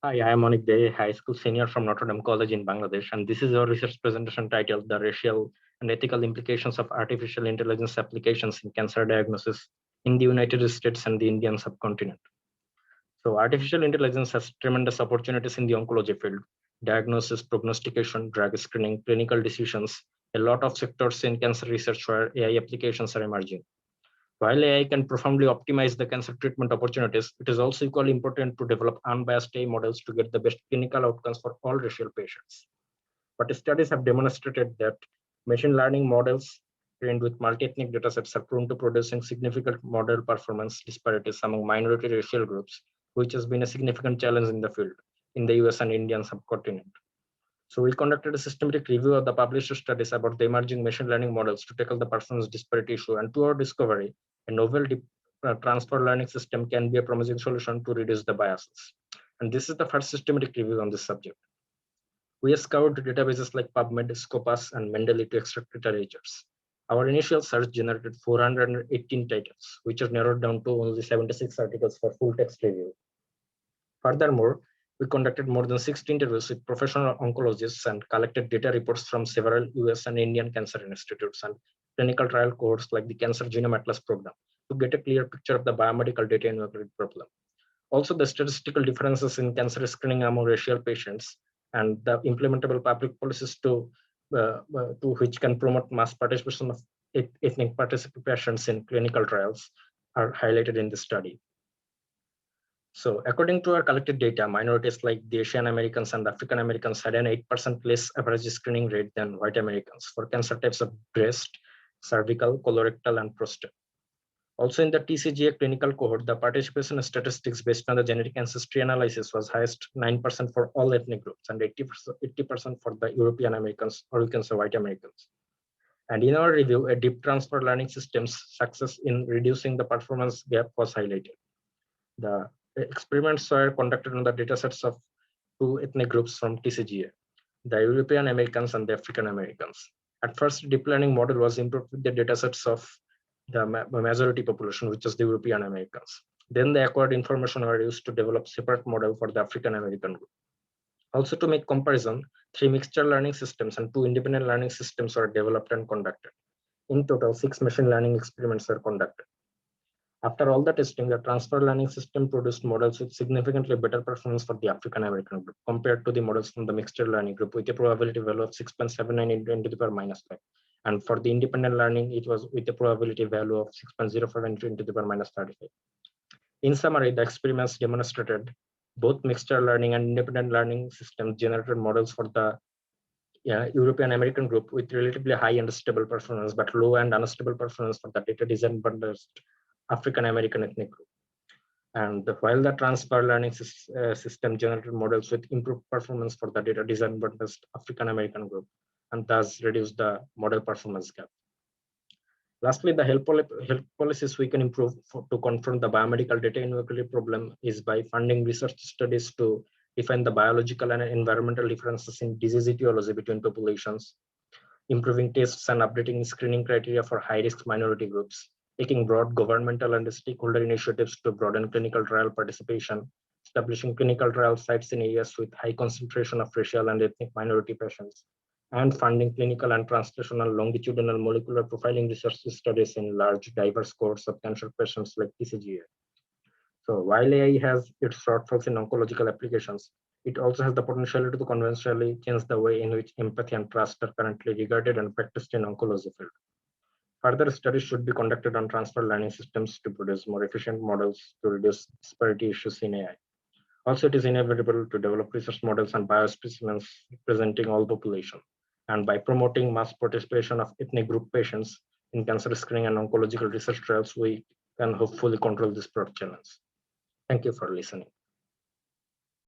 Hi, I am Onik Dey, high school senior from Notre Dame College in Bangladesh, and this is our research presentation titled The Racial and Ethical Implications of Artificial Intelligence Applications in Cancer Diagnosis in the United States and the Indian subcontinent. So artificial intelligence has tremendous opportunities in the oncology field: diagnosis, prognostication, drug screening, clinical decisions, a lot of sectors in cancer research where AI applications are emerging. While AI can profoundly optimize the cancer treatment opportunities, it is also equally important to develop unbiased AI models to get the best clinical outcomes for all racial patients. But studies have demonstrated that machine learning models trained with multi-ethnic datasets are prone to producing significant model performance disparities among minority racial groups, which has been a significant challenge in the field in the US and Indian subcontinent. So we conducted a systematic review of the published studies about the emerging machine learning models to tackle the performance disparity issue, and to our discovery, a novel transfer learning system can be a promising solution to reduce the biases. And this is the first systematic review on this subject. We scoured databases like PubMed, Scopus, and Mendeley to extract literatures. Our initial search generated 418 titles, which is narrowed down to only 76 articles for full text review. Furthermore, we conducted more than 60 interviews with professional oncologists and collected data reports from several US and Indian cancer institutes and clinical trial cohorts like the Cancer Genome Atlas program to get a clear picture of the biomedical data involved problem. Also, the statistical differences in cancer screening among racial patients and the implementable public policies to which can promote mass participation of ethnic participants in clinical trials are highlighted in the study. So according to our collected data, minorities like the Asian Americans and African Americans had an 8% less average screening rate than white Americans for cancer types of breast, cervical, colorectal, and prostate. Also in the TCGA clinical cohort, the participation statistics based on the genetic ancestry analysis was highest 9% for all ethnic groups and 80% for the European Americans, or you can say white Americans. And in our review, a deep transfer learning system's success in reducing the performance gap was highlighted. The experiments were conducted on the datasets of two ethnic groups from TCGA, the European Americans and the African Americans. At first, deep learning model was improved with the datasets of the majority population, which is the European Americans. Then the acquired information were used to develop separate model for the African American group. Also, to make comparison, 3 mixture learning systems and 2 independent learning systems were developed and conducted. In total, 6 machine learning experiments were conducted. After all the testing, the transfer learning system produced models with significantly better performance for the African American group compared to the models from the mixture learning group with a probability value of 6.79 into 10 to the power minus 5. And for the independent learning, it was with a probability value of 6.05 into 10 to the power minus 35. In summary, the experiments demonstrated both mixture learning and independent learning systems generated models for the European American group with relatively high and stable performance, but low and unstable performance for the data design bundled African American ethnic group. And while the transfer learning system generated models with improved performance for the data design bundled African American group, and thus reduce the model performance gap. Lastly, the health policies we can improve to confront the biomedical data inequality problem is by funding research studies to define the biological and environmental differences in disease etiology between populations, improving tests and updating screening criteria for high-risk minority groups, taking broad governmental and stakeholder initiatives to broaden clinical trial participation, establishing clinical trial sites in areas with high concentration of racial and ethnic minority patients, and funding clinical and translational longitudinal molecular profiling research studies in large diverse cohorts of cancer patients like TCGA. So while AI has its shortfalls in oncological applications, it also has the potential to conventionally change the way in which empathy and trust are currently regarded and practiced in oncology field. Further studies should be conducted on transfer learning systems to produce more efficient models to reduce disparity issues in AI. Also, it is inevitable to develop research models and biospecimens representing all population. And by promoting mass participation of ethnic group patients in cancer screening and oncological research trials, we can hopefully control this broad challenge. Thank you for listening.